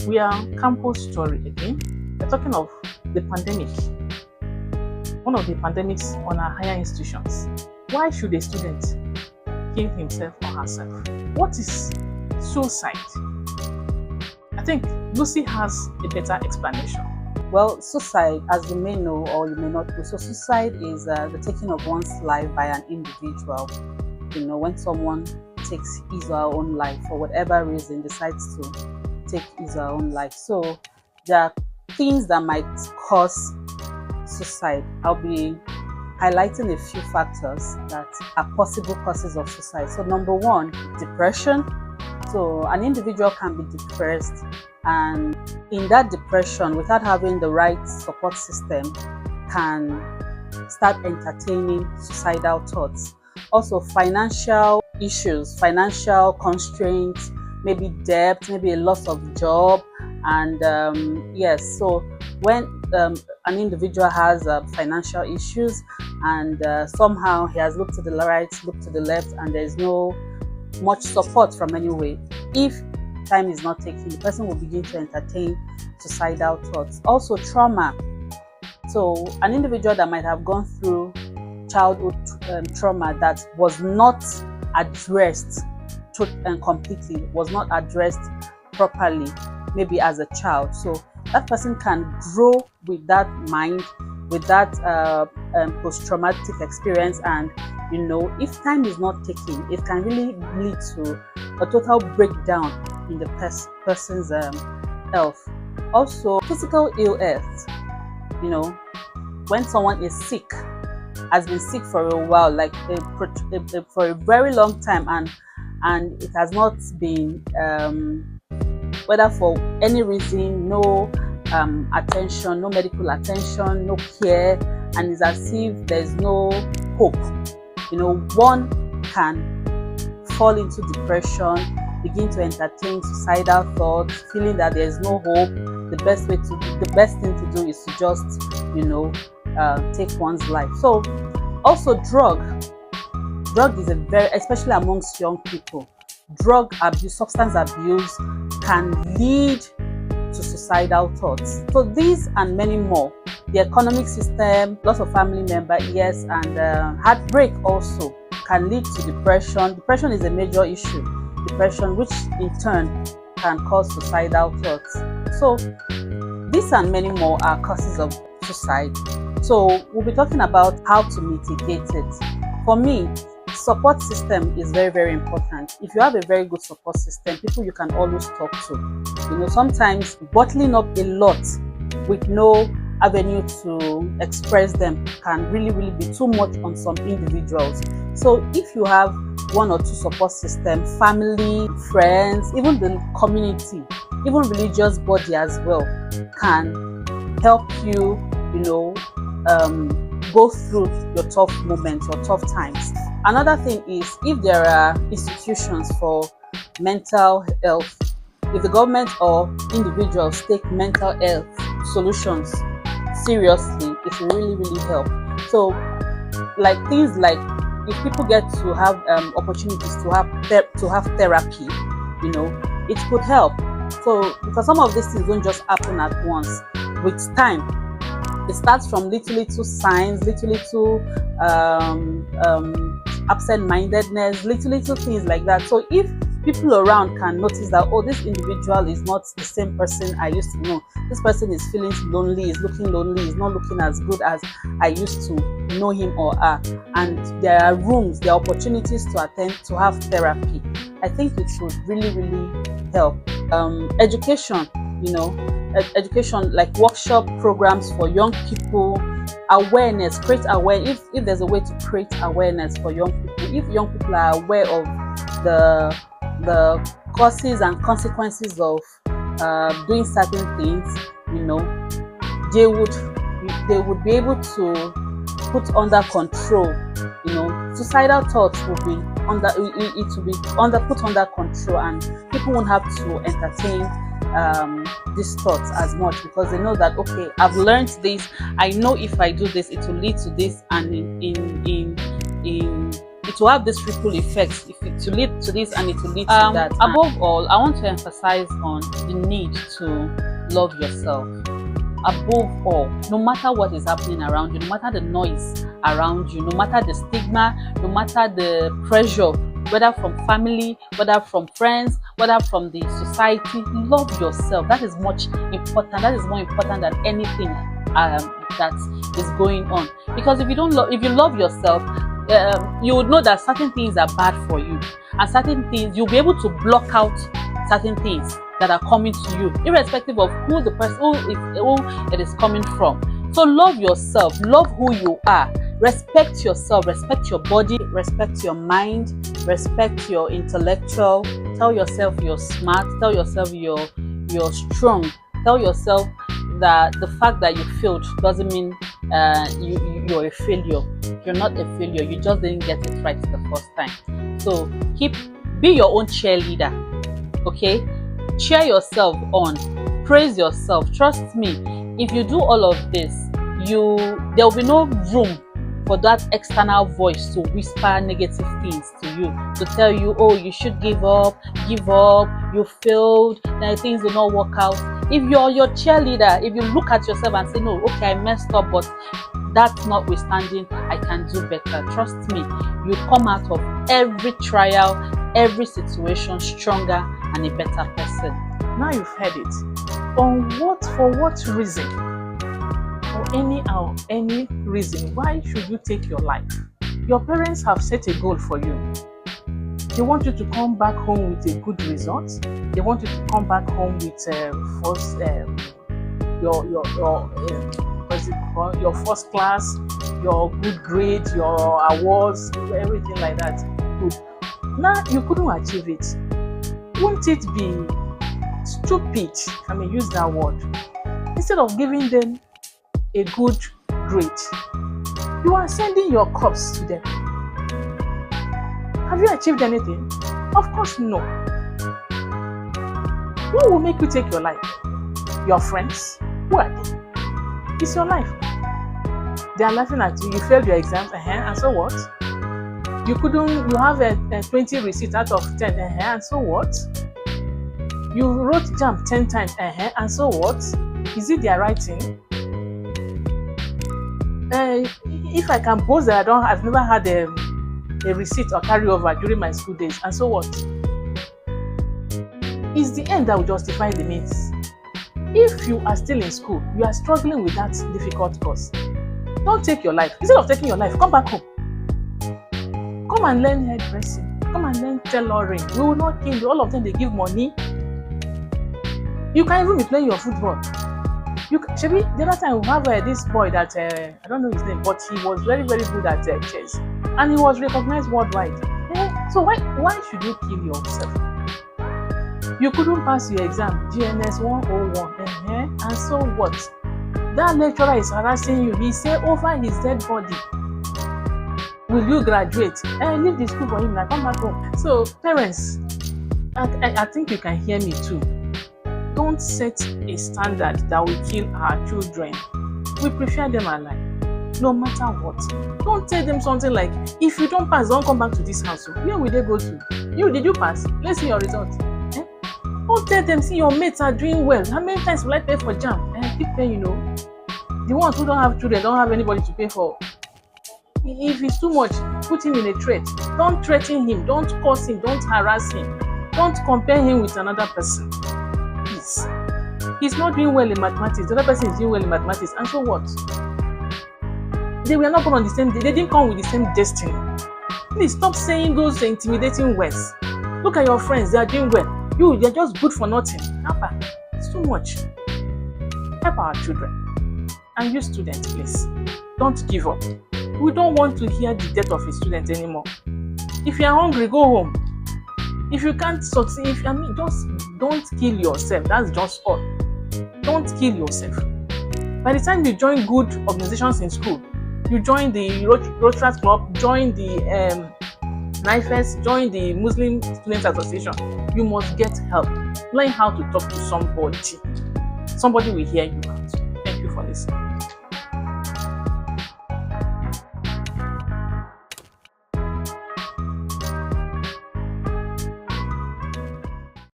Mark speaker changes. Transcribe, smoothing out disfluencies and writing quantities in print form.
Speaker 1: We are campus story again. We're talking of the pandemic, one of the pandemics on our higher institutions. Why should a student kill himself or herself? What is suicide? I think Lucy has a better explanation.
Speaker 2: Well, suicide, as you may know or you may not know, so suicide is the taking of one's life by an individual. When someone takes his or her own life for whatever reason, decides to take his or her own life. So there are things that might cause suicide. I'll be highlighting a few factors that are possible causes of suicide. So number one, depression. So an individual can be depressed, and in that depression, without having the right support system, can start entertaining suicidal thoughts. Also, financial issues, financial constraints, maybe debt, maybe a loss of job. And yes, so when an individual has financial issues and somehow he has looked to the right, looked to the left, and there's no much support from anywhere, if time is not taken, the person will begin to entertain suicidal thoughts. Also, trauma. So an individual that might have gone through childhood trauma that was not addressed completely, was not addressed properly, maybe as a child. So that person can grow with that mind, with that post-traumatic experience, and if time is not taken, it can really lead to a total breakdown in the person's health. Also, physical ill health. When someone is sick, has been sick for a while, like for a very long time, and it has not been, whether for any reason, no attention, no medical attention, no care, and it's as if there's no hope. One can fall into depression, begin to entertain suicidal thoughts, feeling that there's no hope. The best thing to do is to just, take one's life. So, also drug is especially amongst young people, drug abuse, substance abuse can lead to suicidal thoughts. So these and many more. The economic system, loss of family member, yes, and heartbreak also can lead to depression. Depression is a major issue. Depression, which in turn can cause suicidal thoughts. So these and many more are causes of suicide. So we'll be talking about how to mitigate it. For me, support system is very, very important. If you have a very good support system, people you can always talk to. Sometimes bottling up a lot with no avenue to express them can really, really be too much on some individuals. So if you have one or two support systems, family, friends, even the community, even religious body as well, can help you, go through your tough moments or tough times. Another thing is, if there are institutions for mental health, if the government or individuals take mental health solutions seriously, it will really, really help. So, like things like, if people get to have opportunities to have therapy, it could help. So, because some of these things don't just happen at once. With time, it starts from little signs, little absent-mindedness, little things like that. So if people around can notice that, oh, this individual is not the same person I used to know. This person is feeling lonely, is looking lonely, is not looking as good as I used to know him or her. And there are opportunities to have therapy. I think it would really, really help. Education, education like workshop programs for young people, awareness, create awareness. If there's a way to create awareness for young people, if young people are aware of the causes and consequences of doing certain things, they would be able to put under control. Suicidal thoughts will be put under control, and people won't have to entertain these thoughts as much, because they know that, okay, I've learned this, I know if I do this it will lead to this, and in it will have this ripple effect. If it to lead to this and it will lead to that. Above all, I want to emphasize on the need to love yourself. Above all, no matter what is happening around you, no matter the noise around you, no matter the stigma, no matter the pressure, whether from family, whether from friends, whether from the society, love yourself. That is much important. That is more important than anything that is going on. Because if you love yourself, you would know that certain things are bad for you, and certain things you'll be able to block out certain things that are coming to you, irrespective of who it is coming from. So love yourself, love who you are, respect yourself, respect your body, respect your mind, respect your intellectual. Tell yourself you're smart, tell yourself you're strong, tell yourself that the fact that you failed doesn't mean you're a failure. You're not a failure, you just didn't get it right the first time. So be your own cheerleader, okay? Cheer yourself on, praise yourself. Trust me, if you do all of this, there will be no room for that external voice to whisper negative things to you, to tell you, oh, you should give up, you failed, then things will not work out. If you're your cheerleader, if you look at yourself and say, no, okay, I messed up, but that's notwithstanding, I can do better. Trust me, you come out of every trial, every situation stronger and a better person.
Speaker 1: Now you've heard it. For what reason? For any reason, why should you take your life? Your parents have set a goal for you. They want you to come back home with a good result. They want you to come back home with your first class, your good grade, your awards, everything like that. Good. Now you couldn't achieve it. Won't it be stupid, I may use that word, instead of giving them a good grade, you are sending your cups to them? Have you achieved anything? Of course no. What will make you take your life? Your friends? Who are they? It's your life. They are laughing at you. You failed your exams, and so what? You have a 20 receipt out of 10, and so what? You wrote JAMB 10 times, and so what? Is it their writing? If I can boast that I've never had a receipt or carryover during my school days, and so what? It's the end that will justify the means. If you are still in school, you are struggling with that difficult course, don't take your life. Instead of taking your life, come back home. Come and learn hairdressing. Come and learn tailoring. We will not kill you. All of them, they give money. You can even be playing your football. Shebi, the other time we have this boy that I don't know his name, but he was very, very good at chess, and he was recognized worldwide. So why should you kill yourself? You couldn't pass your exam, GNS 101, and so what? That lecturer is harassing you. He say over his dead body, will you graduate? Leave the school for him, like come back home. So parents, I think you can hear me too. Don't set a standard that will kill our children. We prefer them alive, no matter what. Don't tell them something like, if you don't pass, don't come back to this house. Where will they go to? Did you pass? Let's see your results. Don't tell them, see your mates are doing well. How many times will I pay for JAMB? Keep paying, The ones who don't have children don't have anybody to pay for. If it's too much, put him in a threat. Don't threaten him, don't curse him, don't harass him. Don't compare him with another person. Please. He's not doing well in mathematics, the other person is doing well in mathematics, and so what? They were not born on the same day, they didn't come with the same destiny. Please stop saying those intimidating words. Look at your friends, they are doing well. They're just good for nothing. Papa, it's too much. Help our children. And you students, please, don't give up. We don't want to hear the death of a student anymore. If you are hungry, go home. If you can't succeed, just don't kill yourself. That's just all. Don't kill yourself. By the time you join good organizations in school, you join the Rotary Club, join the NIFES, join the Muslim Students Association, you must get help. Learn how to talk to somebody. Somebody will hear you out. Thank you for listening.